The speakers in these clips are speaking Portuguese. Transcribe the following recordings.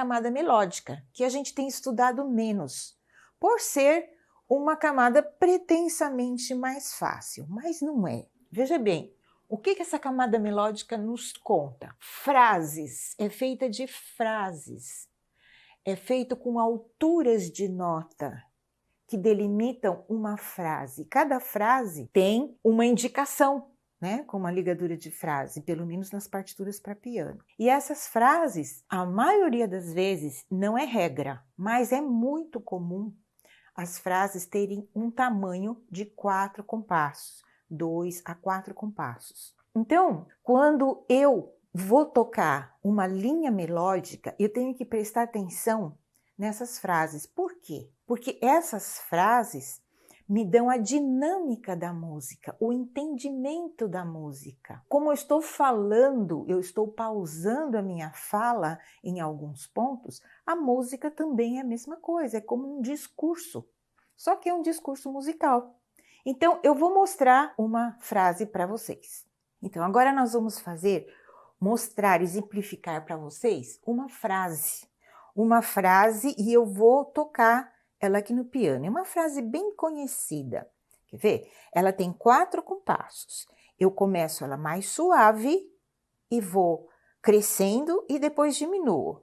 camada melódica, que a gente tem estudado menos, por ser uma camada pretensamente mais fácil, mas não é. Veja bem, o que essa camada melódica nos conta? Frases, é feita de frases, é feito com alturas de nota que delimitam uma frase. Cada frase tem uma indicação, né, com uma ligadura de frase, pelo menos nas partituras para piano. E essas frases, a maioria das vezes, não é regra, mas é muito comum as frases terem um tamanho de 4 compassos, 2 a 4 compassos. Então, quando eu vou tocar uma linha melódica, eu tenho que prestar atenção nessas frases. Por quê? Porque essas frases me dão a dinâmica da música, o entendimento da música. Como eu estou falando, eu estou pausando a minha fala em alguns pontos, a música também é a mesma coisa, é como um discurso, só que é um discurso musical. Então, eu vou mostrar uma frase para vocês. Então, agora nós vamos mostrar, exemplificar para vocês uma frase e eu vou tocar ela aqui no piano. É uma frase bem conhecida. Quer ver? Ela tem 4 compassos. Eu começo ela mais suave e vou crescendo e depois diminuo.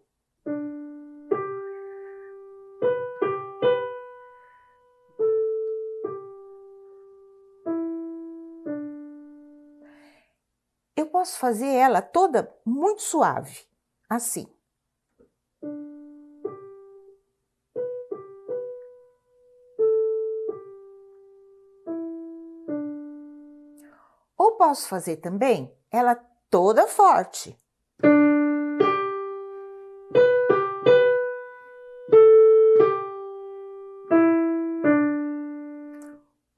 Eu posso fazer ela toda muito suave, assim. Ou posso fazer também ela toda forte.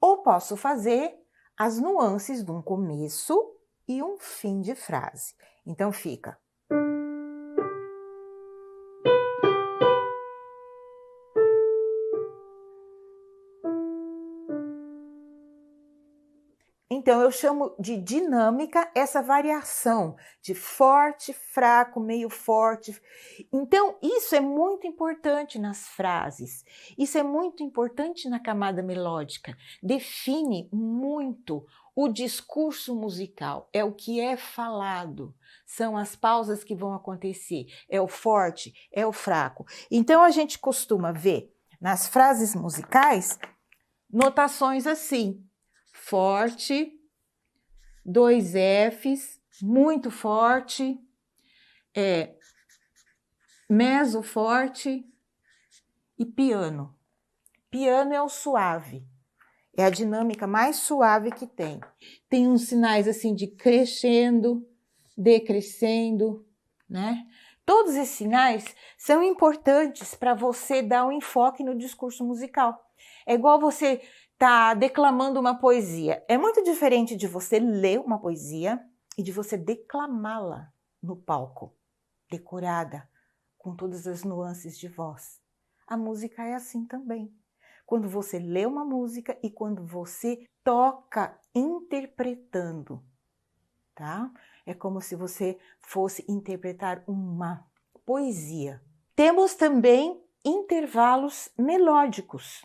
Ou posso fazer as nuances de um começo e um fim de frase. Então fica. Então, eu chamo de dinâmica essa variação de forte, fraco, meio forte. Então, isso é muito importante nas frases. Isso é muito importante na camada melódica. Define muito o discurso musical. É o que é falado. São as pausas que vão acontecer. É o forte, é o fraco. Então, a gente costuma ver nas frases musicais notações assim. Forte, 2 Fs, muito forte, meso forte e piano. Piano é o suave, é a dinâmica mais suave que tem. Tem uns sinais assim de crescendo, decrescendo, né? Todos esses sinais são importantes para você dar um enfoque no discurso musical. É igual você tá declamando uma poesia. É muito diferente de você ler uma poesia e de você declamá-la no palco, decorada, com todas as nuances de voz. A música é assim também. Quando você lê uma música e quando você toca interpretando, tá? É como se você fosse interpretar uma poesia. Temos também intervalos melódicos.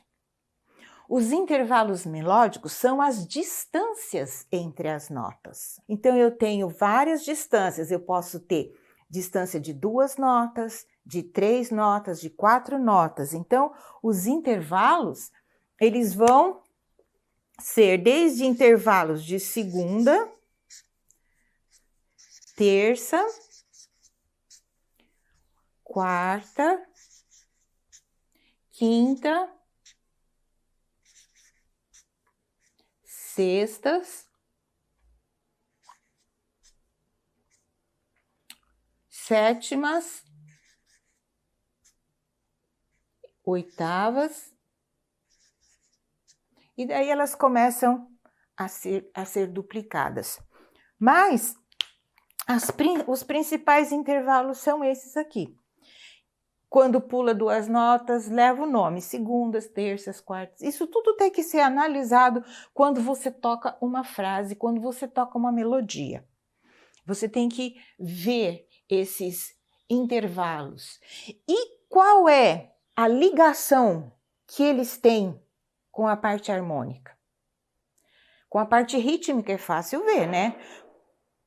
Os intervalos melódicos são as distâncias entre as notas. Então, eu tenho várias distâncias. Eu posso ter distância de 2 notas, de 3 notas, de 4 notas. Então, os intervalos, eles vão ser desde intervalos de segunda, terça, quarta, quinta, sextas, sétimas, oitavas, e daí elas começam a ser duplicadas. Mas os principais intervalos são esses aqui. Quando pula 2 notas, leva o nome, segundas, terças, quartas. Isso tudo tem que ser analisado quando você toca uma frase, quando você toca uma melodia. Você tem que ver esses intervalos. E qual é a ligação que eles têm com a parte harmônica? Com a parte rítmica é fácil ver, né?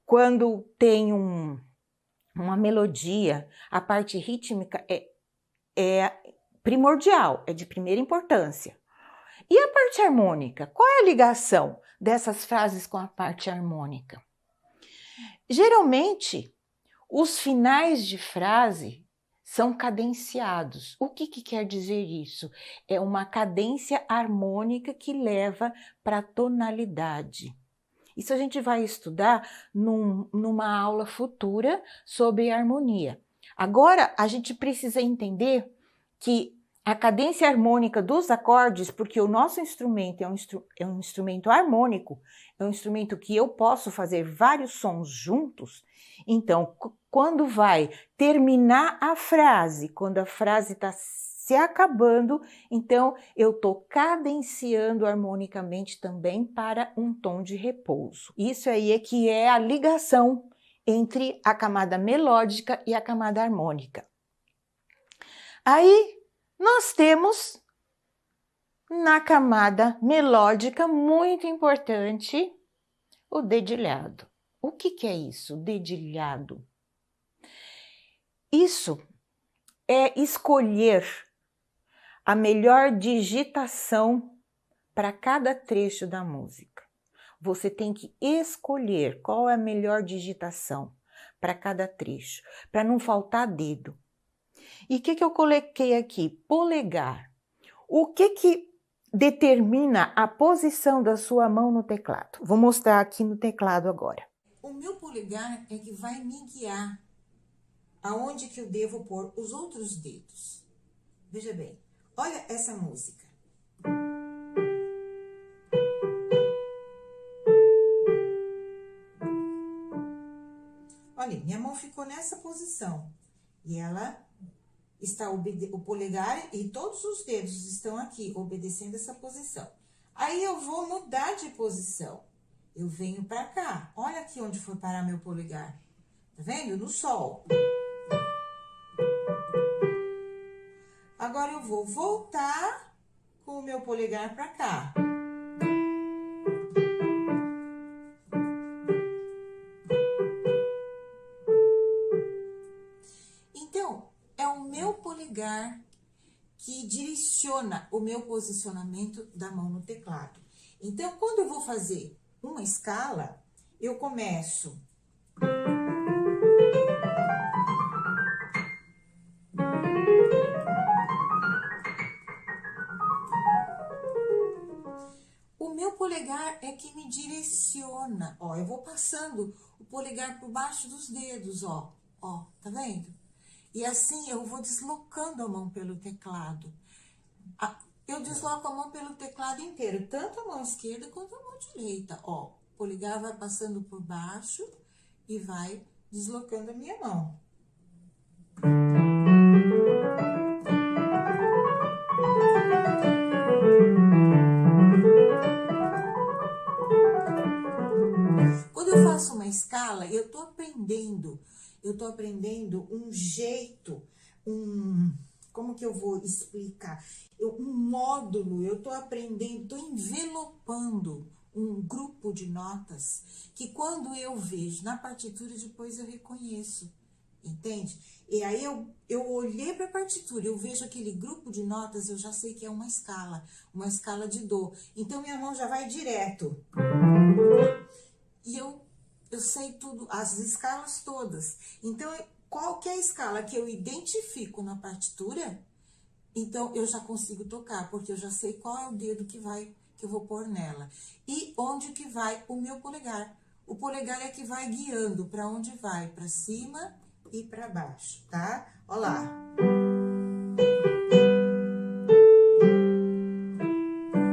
Quando tem uma melodia, a parte rítmica é primordial, é de primeira importância. E a parte harmônica? Qual é a ligação dessas frases com a parte harmônica? Geralmente, os finais de frase são cadenciados. O que quer dizer isso? É uma cadência harmônica que leva para a tonalidade. Isso a gente vai estudar numa aula futura sobre harmonia. Agora, a gente precisa entender que a cadência harmônica dos acordes, porque o nosso instrumento é um instrumento harmônico, é um instrumento que eu posso fazer vários sons juntos. Então, quando vai terminar a frase, quando a frase está se acabando, então eu estou cadenciando harmonicamente também para um tom de repouso. Isso aí é que é a ligação entre a camada melódica e a camada harmônica. Aí nós temos na camada melódica, muito importante, o dedilhado. O que é isso, dedilhado? Isso é escolher a melhor digitação para cada trecho da música. Você tem que escolher qual é a melhor digitação para cada trecho, para não faltar dedo. E o que eu coloquei aqui? Polegar. O que determina a posição da sua mão no teclado? Vou mostrar aqui no teclado agora. O meu polegar é que vai me guiar aonde que eu devo pôr os outros dedos. Veja bem, olha essa música. Olha, minha mão ficou nessa posição. E ela está o polegar e todos os dedos estão aqui, obedecendo essa posição. Aí eu vou mudar de posição. Eu venho para cá. Olha aqui onde foi parar meu polegar. Tá vendo? No sol. Agora eu vou voltar com o meu polegar para cá. Então, é o meu polegar que direciona o meu posicionamento da mão no teclado. Então, quando eu vou fazer uma escala, eu começo o meu polegar é que me direciona. Ó, eu vou passando o polegar por baixo dos dedos, ó. Ó, tá vendo? E assim eu vou deslocando a mão pelo teclado. Eu desloco a mão pelo teclado inteiro, tanto a mão esquerda quanto a mão direita. Ó, o polegar vai passando por baixo e vai deslocando a minha mão. Quando eu faço uma escala, eu tô aprendendo um jeito, como que eu vou explicar? Um módulo, eu tô aprendendo, tô envelopando um grupo de notas que quando eu vejo na partitura, depois eu reconheço, entende? E aí eu olhei para a partitura, eu vejo aquele grupo de notas, eu já sei que é uma escala de dó. Então minha mão já vai direto. E eu sei tudo, as escalas todas. Então, qualquer escala que eu identifico na partitura, então eu já consigo tocar, porque eu já sei qual é o dedo que eu vou pôr nela. E onde que vai o meu polegar. O polegar é que vai guiando para onde vai, para cima e para baixo, tá? Olha lá.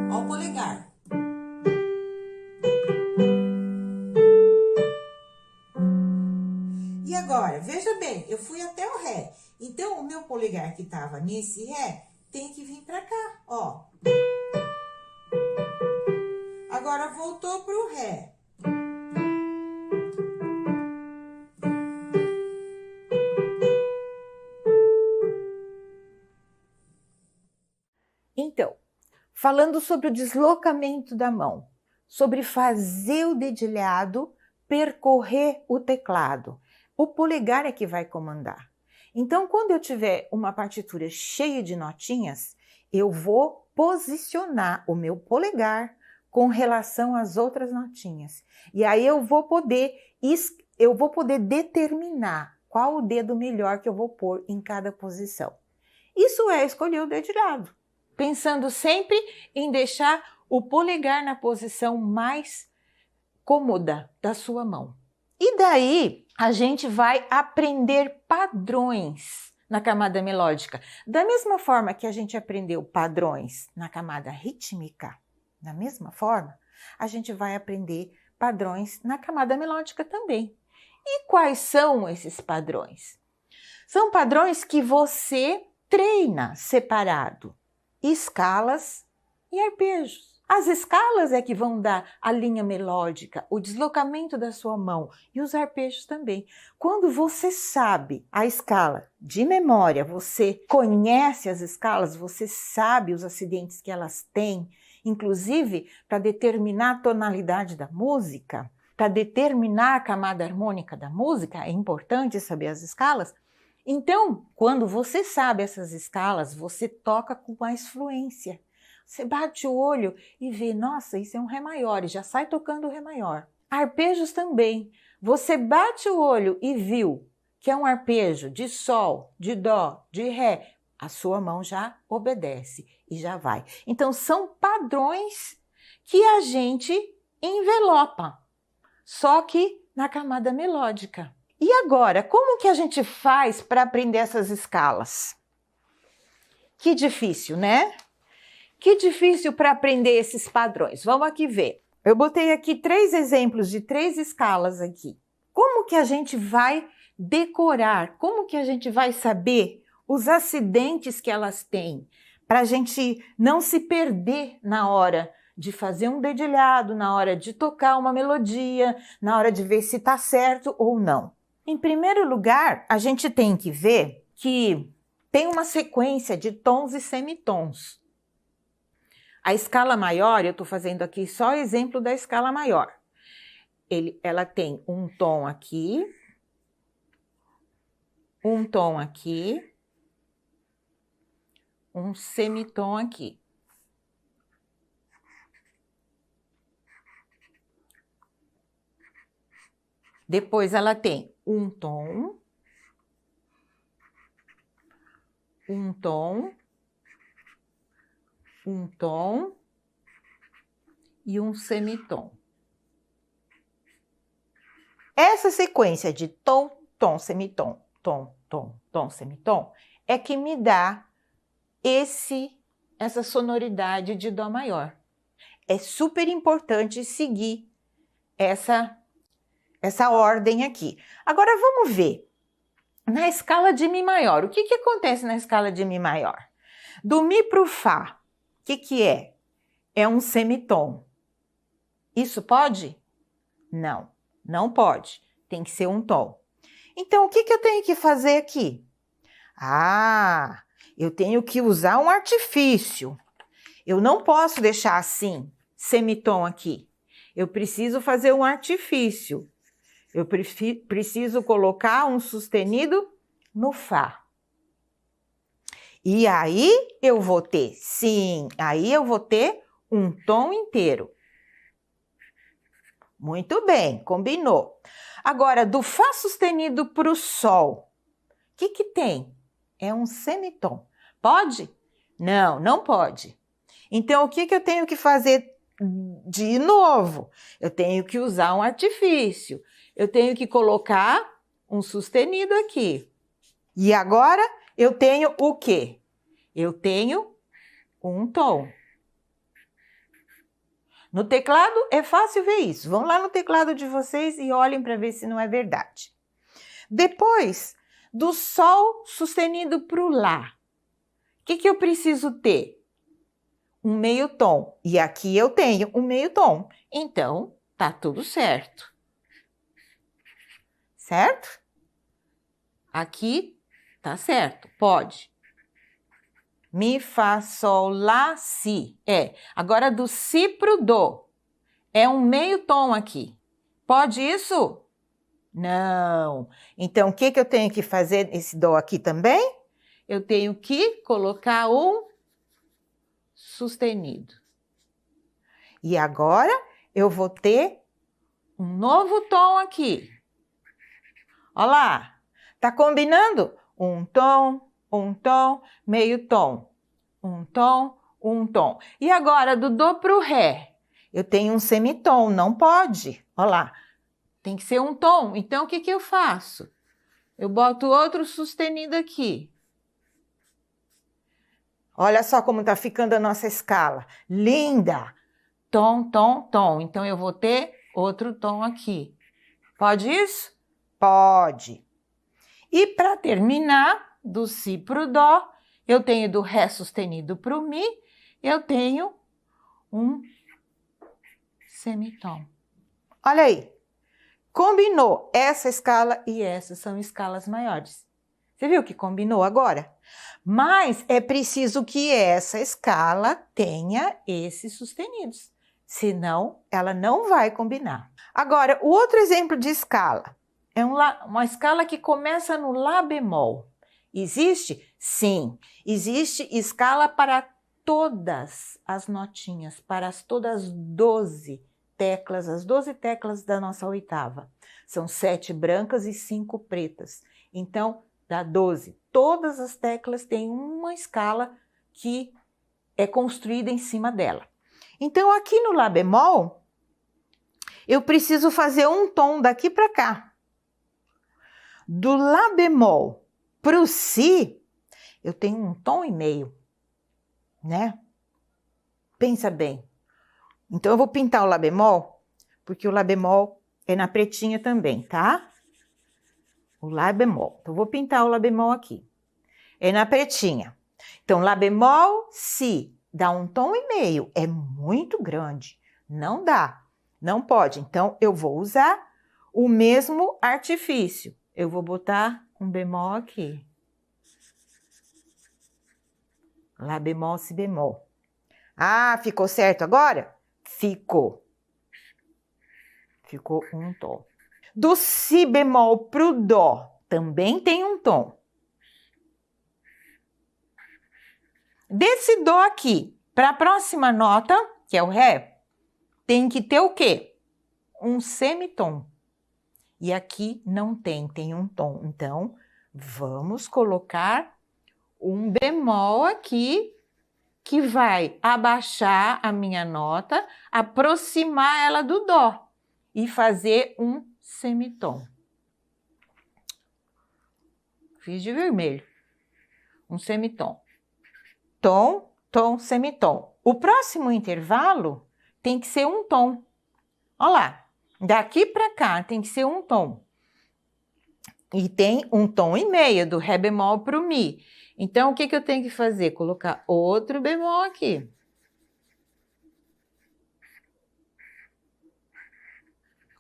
Ó o polegar. E agora, veja bem, eu fui até o Ré. Então, o meu polegar que tava nesse Ré tem que vir pra cá, ó. Agora, voltou pro Ré. Então, falando sobre o deslocamento da mão, sobre fazer o dedilhado percorrer o teclado. O polegar é que vai comandar. Então, quando eu tiver uma partitura cheia de notinhas, eu vou posicionar o meu polegar com relação às outras notinhas. E aí eu vou poder determinar qual o dedo melhor que eu vou pôr em cada posição. Isso é escolher o dedilhado, pensando sempre em deixar o polegar na posição mais cômoda da sua mão. E daí a gente vai aprender padrões na camada melódica. Da mesma forma que a gente aprendeu padrões na camada rítmica, da mesma forma, a gente vai aprender padrões na camada melódica também. E quais são esses padrões? São padrões que você treina separado, escalas e arpejos. As escalas é que vão dar a linha melódica, o deslocamento da sua mão e os arpejos também. Quando você sabe a escala de memória, você conhece as escalas, você sabe os acidentes que elas têm, inclusive para determinar a tonalidade da música, para determinar a camada harmônica da música, é importante saber as escalas. Então, quando você sabe essas escalas, você toca com mais fluência. Você bate o olho e vê, nossa, isso é um Ré maior, e já sai tocando o Ré maior. Arpejos também. Você bate o olho e viu que é um arpejo de Sol, de Dó, de Ré. A sua mão já obedece e já vai. Então, são padrões que a gente envelopa, só que na camada melódica. E agora, como que a gente faz para aprender essas escalas? Que difícil, né? Que difícil para aprender esses padrões. Vamos aqui ver. Eu botei aqui 3 exemplos de 3 escalas aqui. Como que a gente vai decorar? Como que a gente vai saber os acidentes que elas têm? Para a gente não se perder na hora de fazer um dedilhado, na hora de tocar uma melodia, na hora de ver se está certo ou não. Em primeiro lugar, a gente tem que ver que tem uma sequência de tons e semitons. A escala maior, eu estou fazendo aqui só exemplo da escala maior. Ela tem um tom aqui, um tom aqui, um semitom aqui. Depois ela tem um tom, um tom, um tom e um semitom. Essa sequência de tom, tom, semitom, tom, tom, tom, semitom é que me dá essa sonoridade de Dó maior. É super importante seguir essa ordem aqui. Agora vamos ver. Na escala de Mi maior, o que acontece na escala de Mi maior? Do Mi para o Fá, o que é? É um semitom. Isso pode? Não, não pode. Tem que ser um tom. Então, o que eu tenho que fazer aqui? Ah, eu tenho que usar um artifício. Eu não posso deixar assim, semitom aqui. Eu preciso fazer um artifício. Eu preciso colocar um sustenido no Fá. E aí eu vou ter, sim, aí eu vou ter um tom inteiro. Muito bem, combinou. Agora, do Fá sustenido para o Sol, o que tem? É um semitom. Pode? Não, não pode. Então, o que eu tenho que fazer de novo? Eu tenho que usar um artifício. Eu tenho que colocar um sustenido aqui. E agora eu tenho o quê? Eu tenho um tom. No teclado é fácil ver isso. Vão lá no teclado de vocês e olhem para ver se não é verdade. Depois, do Sol sustenido para o Lá, o que eu preciso ter? Um meio tom. E aqui eu tenho um meio tom. Então, tá tudo certo. Certo? Aqui tá certo, pode. Mi, Fá, Sol, Lá, Si. Agora do Si pro Dó. É um meio tom aqui. Pode isso? Não. Então, o que eu tenho que fazer nesse Dó aqui também? Eu tenho que colocar um sustenido. E agora, eu vou ter um novo tom aqui. Olha lá. Tá combinando? Um tom, meio tom. Um tom, um tom. E agora, do Dó pro Ré? Eu tenho um semitom, não pode. Olha lá. Tem que ser um tom. Então, o que eu faço? Eu boto outro sustenido aqui. Olha só como tá ficando a nossa escala. Linda! Tom, tom, tom. Então, eu vou ter outro tom aqui. Pode isso? Pode. E para terminar, do Si pro Dó, eu tenho do Ré sustenido pro Mi, eu tenho um semitom. Olha aí. Combinou essa escala e essas são escalas maiores. Você viu que combinou agora? Mas é preciso que essa escala tenha esses sustenidos. Senão, ela não vai combinar. Agora, o outro exemplo de escala é uma escala que começa no Lá bemol. Existe? Sim. Existe escala para todas as notinhas, para todas as 12 teclas, as 12 teclas da nossa oitava. São 7 brancas e 5 pretas. Então, dá 12. Todas as teclas têm uma escala que é construída em cima dela. Então, aqui no Lá bemol, eu preciso fazer um tom daqui para cá. Do Lá bemol para o Si, eu tenho um tom e meio, né? Pensa bem. Então, eu vou pintar o Lá bemol, porque o Lá bemol é na pretinha também, tá? O Lá bemol. Então, eu vou pintar o Lá bemol aqui. É na pretinha. Então, Lá bemol, Si, dá um tom e meio. É muito grande. Não dá. Não pode. Então, eu vou usar o mesmo artifício. Eu vou botar um bemol aqui. Lá bemol, Si bemol. Ah, ficou certo agora? Ficou. Ficou um tom. Do Si bemol pro Dó, também tem um tom. Desse Dó aqui, para a próxima nota, que é o Ré, tem que ter o quê? Um semitom. E aqui não tem, tem um tom. Então, vamos colocar um bemol aqui, que vai abaixar a minha nota, aproximar ela do Dó e fazer um semitom. Fiz de vermelho. Um semitom. Tom, tom, semitom. O próximo intervalo tem que ser um tom. Olha lá, daqui para cá tem que ser um tom. E tem um tom e meio do Ré bemol para o Mi. Então, o que eu tenho que fazer? Colocar outro bemol aqui.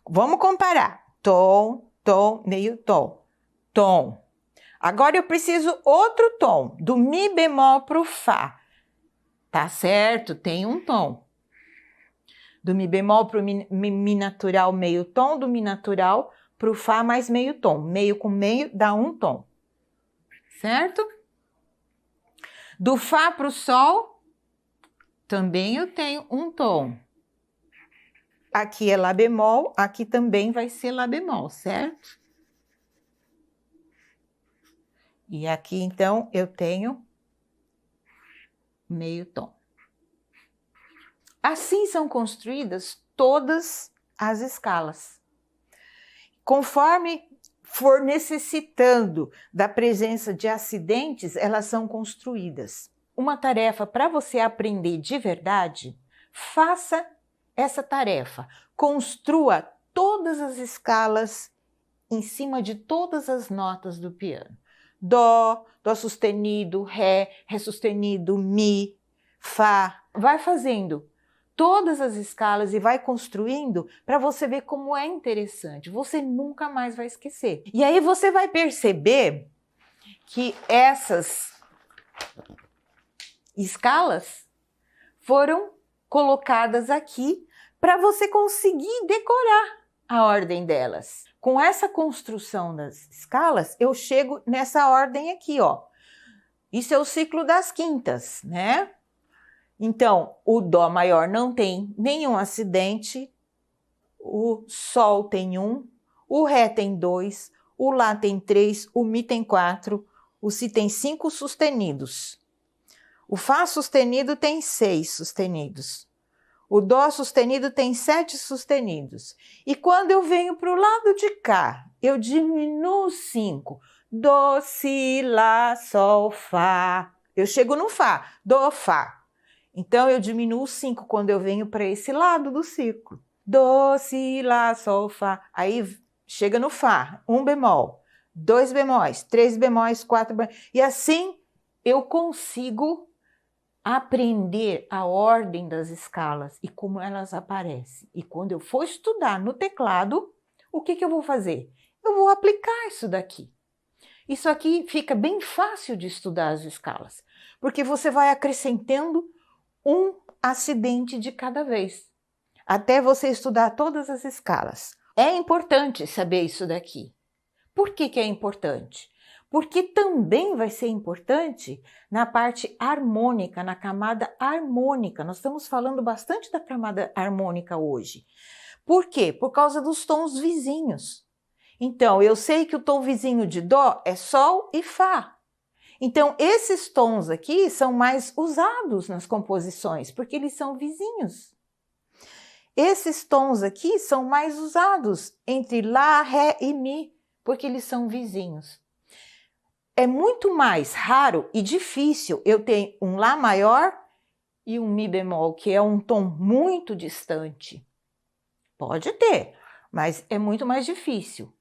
Vamos comparar. Tom, tom, meio tom. Tom. Agora eu preciso outro tom, do Mi bemol para o Fá. Tá certo, tem um tom. Do Mi bemol para o Mi natural, meio tom. Do Mi natural para o Fá, mais meio tom. Meio com meio dá um tom. Certo? Do Fá para o Sol, também eu tenho um tom. Aqui é Lá bemol, aqui também vai ser Lá bemol, certo? E aqui, então, eu tenho meio tom. Assim são construídas todas as escalas. Conforme for necessitando da presença de acidentes, elas são construídas. Uma tarefa para você aprender de verdade, faça essa tarefa. Construa todas as escalas em cima de todas as notas do piano. Dó, Dó sustenido, Ré, Ré sustenido, Mi, Fá. Vai fazendo todas as escalas e vai construindo para você ver como é interessante. Você nunca mais vai esquecer. E aí você vai perceber que essas escalas foram colocadas aqui para você conseguir decorar a ordem delas. Com essa construção das escalas, eu chego nessa ordem aqui, ó. Isso é o ciclo das quintas, né? Então, o Dó maior não tem nenhum acidente, o Sol tem 1, o Ré tem 2, o Lá tem 3, o Mi tem 4, o Si tem 5 sustenidos. O Fá sustenido tem 6 sustenidos. O Dó sustenido tem 7 sustenidos. E quando eu venho para o lado de cá, eu diminuo 5. Dó, Si, Lá, Sol, Fá. Eu chego no Fá, Dó, Fá. Então, eu diminuo 5 quando eu venho para esse lado do círculo. Dó, Si, Lá, Sol, Fá. Aí chega no Fá, 1 bemol, 2 bemóis, 3 bemóis, 4 bemóis. E assim eu consigo aprender a ordem das escalas e como elas aparecem. E quando eu for estudar no teclado, o que eu vou fazer? Eu vou aplicar isso daqui. Isso aqui fica bem fácil de estudar as escalas, porque você vai acrescentando um acidente de cada vez, até você estudar todas as escalas. É importante saber isso daqui. Por que é importante? Porque também vai ser importante na parte harmônica, na camada harmônica. Nós estamos falando bastante da camada harmônica hoje. Por quê? Por causa dos tons vizinhos. Então, eu sei que o tom vizinho de Dó é Sol e Fá. Então, esses tons aqui são mais usados nas composições, porque eles são vizinhos. Esses tons aqui são mais usados entre Lá, Ré e Mi, porque eles são vizinhos. É muito mais raro e difícil eu ter um Lá maior e um Mi bemol, que é um tom muito distante. Pode ter, mas é muito mais difícil.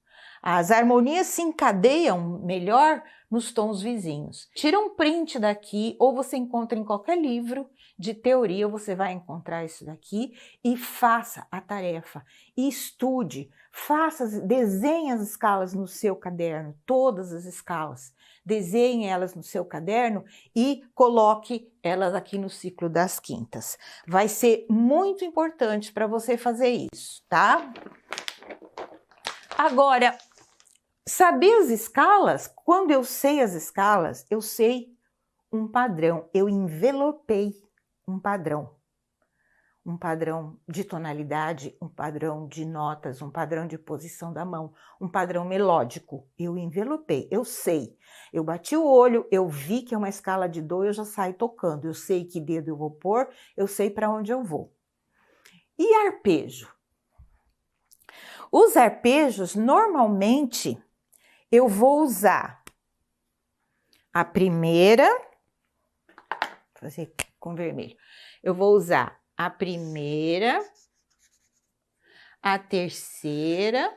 As harmonias se encadeiam melhor nos tons vizinhos. Tira um print daqui, ou você encontra em qualquer livro de teoria, você vai encontrar isso daqui e faça a tarefa. E estude, desenhe as escalas no seu caderno, todas as escalas. Desenhe elas no seu caderno e coloque elas aqui no ciclo das quintas. Vai ser muito importante para você fazer isso, tá? Agora, saber as escalas, quando eu sei as escalas, eu sei um padrão, eu envelopei um padrão de tonalidade, um padrão de notas, um padrão de posição da mão, um padrão melódico. Eu envelopei, eu sei. Eu bati o olho, eu vi que é uma escala de Dó, eu já saio tocando. Eu sei que dedo eu vou pôr, eu sei para onde eu vou. E arpejo? Os arpejos, normalmente, eu vou usar a primeira, vou fazer com vermelho, eu vou usar a primeira, a terceira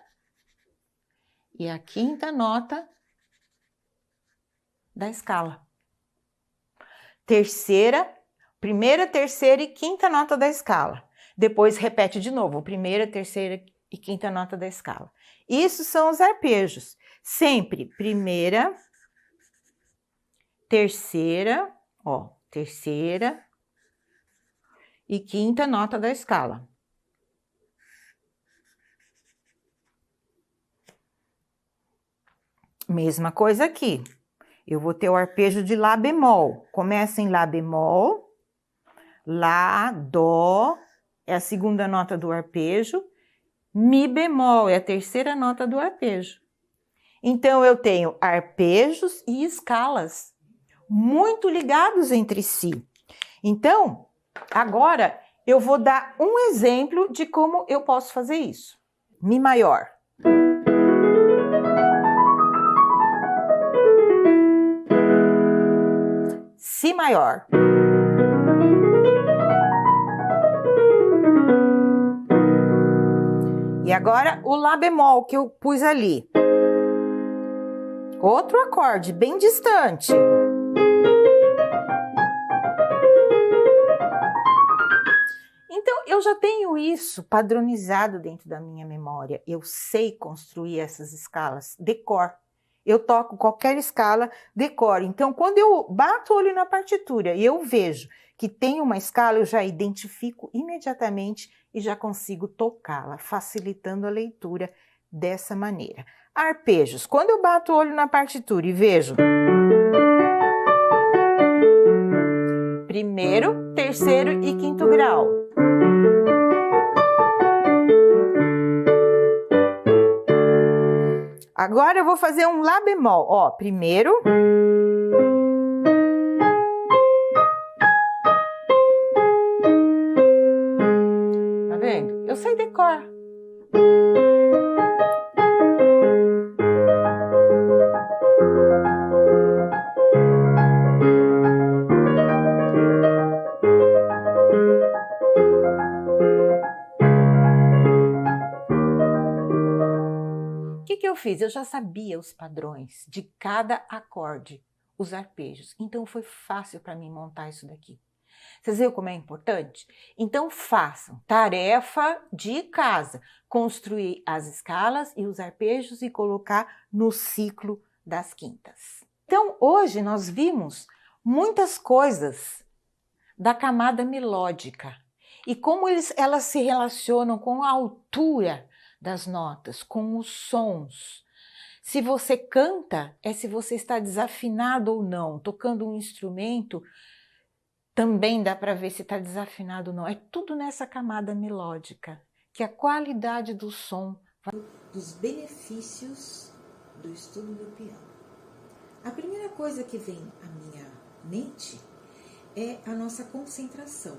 e a quinta nota da escala. Primeira, terceira e quinta nota da escala. Depois repete de novo, primeira, terceira e quinta nota da escala. Isso são os arpejos. Sempre primeira, terceira, ó, terceira e quinta nota da escala. Mesma coisa aqui. Eu vou ter o arpejo de Lá bemol. Começa em Lá bemol, Lá, Dó, é a segunda nota do arpejo, Mi bemol é a terceira nota do arpejo. Então, eu tenho arpejos e escalas muito ligados entre si. Então, agora eu vou dar um exemplo de como eu posso fazer isso. Mi maior. Si maior. E agora o Lá bemol que eu pus ali. Outro acorde bem distante. Então, eu já tenho isso padronizado dentro da minha memória. Eu sei construir essas escalas de cor. eu toco qualquer escala, decoro. Então, quando eu bato o olho na partitura e eu vejo que tem uma escala, eu já identifico imediatamente e já consigo tocá-la, facilitando a leitura dessa maneira. Arpejos. Quando eu bato o olho na partitura e vejo primeiro, terceiro e quinto grau. Agora eu vou fazer um Lá bemol. Ó, primeiro. Tá vendo? Eu sei decor. O que eu fiz? Eu já sabia os padrões de cada acorde, os arpejos. Então foi fácil para mim montar isso daqui. Vocês viram como é importante? Então façam tarefa de casa, construir as escalas e os arpejos e colocar no ciclo das quintas. Então hoje nós vimos muitas coisas da camada melódica e como elas se relacionam com a altura das notas, com os sons. Se você canta, é se você está desafinado ou não. Tocando um instrumento, também dá para ver se está desafinado ou não. É tudo nessa camada melódica, que a qualidade do som vai... Dos benefícios do estudo do piano. A primeira coisa que vem à minha mente é a nossa concentração.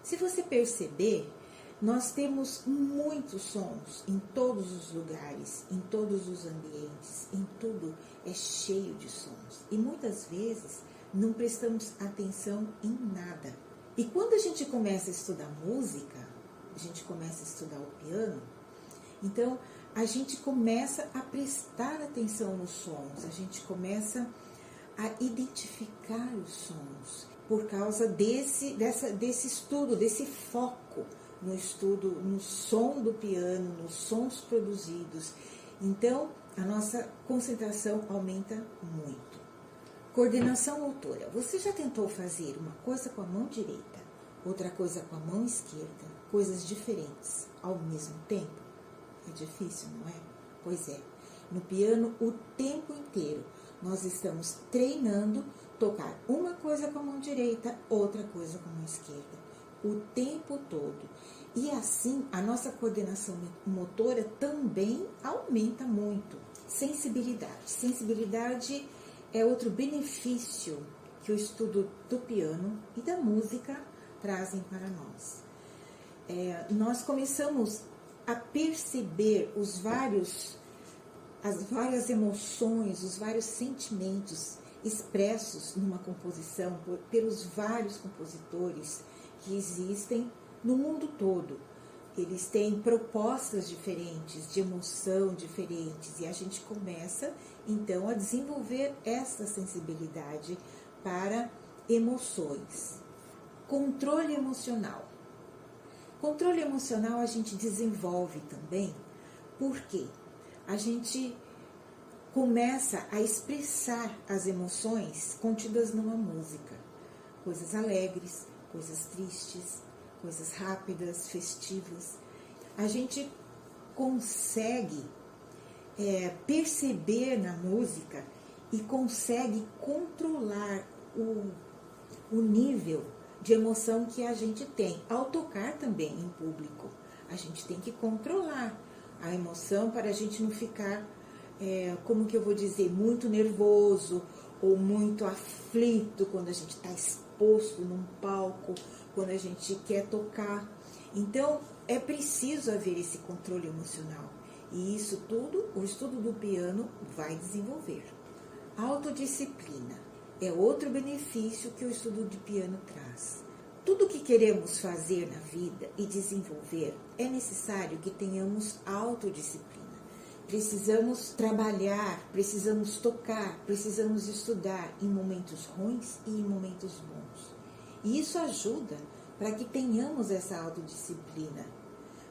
Se você perceber, nós temos muitos sons em todos os lugares, em todos os ambientes, em tudo é cheio de sons. E muitas vezes não prestamos atenção em nada. E quando a gente começa a estudar música, a gente começa a estudar o piano, então a gente começa a prestar atenção nos sons, a gente começa a identificar os sons por causa desse estudo, desse foco no estudo, no som do piano, nos sons produzidos. Então, a nossa concentração aumenta muito. Coordenação motora. Você já tentou fazer uma coisa com a mão direita, outra coisa com a mão esquerda, coisas diferentes ao mesmo tempo? É difícil, não é? Pois é. No piano, o tempo inteiro, nós estamos treinando tocar uma coisa com a mão direita, outra coisa com a mão esquerda. O tempo todo. E assim, a nossa coordenação motora também aumenta muito. Sensibilidade. Sensibilidade é outro benefício que o estudo do piano e da música trazem para nós. Nós começamos a perceber as várias emoções, os vários sentimentos expressos numa composição pelos vários compositores que existem no mundo todo. Eles têm propostas diferentes, de emoção diferentes, e a gente começa, então, a desenvolver essa sensibilidade para emoções. Controle emocional. Controle emocional a gente desenvolve também, porque a gente começa a expressar as emoções contidas numa música. Coisas alegres, coisas tristes, coisas rápidas, festivas. A gente consegue perceber na música e consegue controlar o nível de emoção que a gente tem. Ao tocar também em público, a gente tem que controlar a emoção para a gente não ficar, como que eu vou dizer, muito nervoso ou muito aflito quando a gente está exposto num palco, quando a gente quer tocar. Então, é preciso haver esse controle emocional. E isso tudo, o estudo do piano vai desenvolver. Autodisciplina é outro benefício que o estudo de piano traz. Tudo que queremos fazer na vida e desenvolver é necessário que tenhamos autodisciplina. Precisamos trabalhar, precisamos tocar, precisamos estudar em momentos ruins e em momentos bons. E isso ajuda para que tenhamos essa autodisciplina,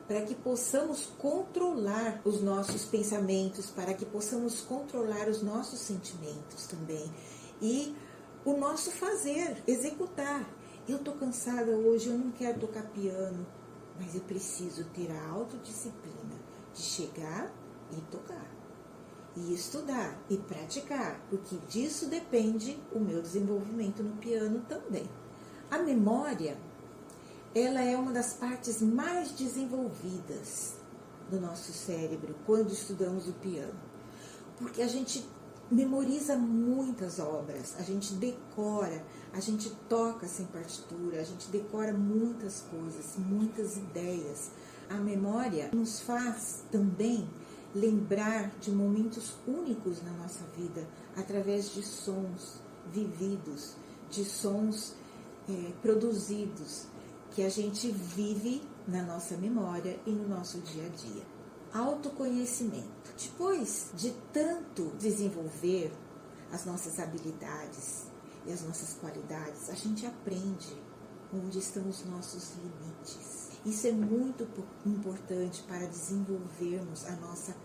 para que possamos controlar os nossos pensamentos, para que possamos controlar os nossos sentimentos também. E o nosso fazer, executar. Eu estou cansada hoje, eu não quero tocar piano, mas eu preciso ter a autodisciplina de chegar e tocar, e estudar e praticar, porque disso depende o meu desenvolvimento no piano também. A memória, ela é uma das partes mais desenvolvidas do nosso cérebro quando estudamos o piano, porque a gente memoriza muitas obras, a gente decora, a gente toca sem partitura, a gente decora muitas coisas, muitas ideias. A memória nos faz também lembrar de momentos únicos na nossa vida, através de sons vividos, de sons produzidos, que a gente vive na nossa memória e no nosso dia a dia. Autoconhecimento. Depois de tanto desenvolver as nossas habilidades e as nossas qualidades, a gente aprende onde estão os nossos limites. Isso é muito importante para desenvolvermos a nossa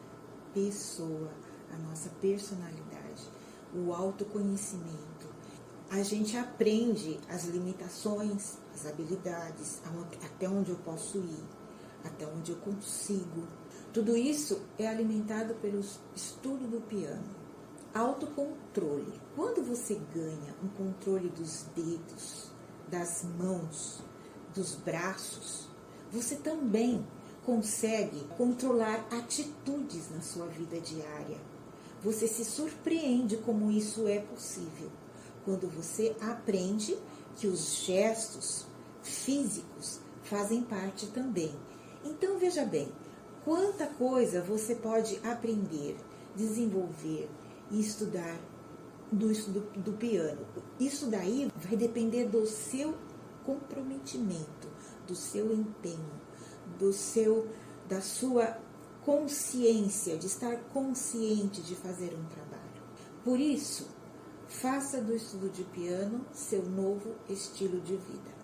pessoa, a nossa personalidade, o autoconhecimento. A gente aprende as limitações, as habilidades, até onde eu posso ir, até onde eu consigo. Tudo isso é alimentado pelo estudo do piano. Autocontrole. Quando você ganha um controle dos dedos, das mãos, dos braços, você também consegue controlar atitudes na sua vida diária. Você se surpreende como isso é possível, quando você aprende que os gestos físicos fazem parte também. Então, veja bem, quanta coisa você pode aprender, desenvolver e estudar do estudo do piano. Isso daí vai depender do seu comprometimento, do seu empenho, da sua consciência, de estar consciente de fazer um trabalho. Por isso, faça do estudo de piano seu novo estilo de vida.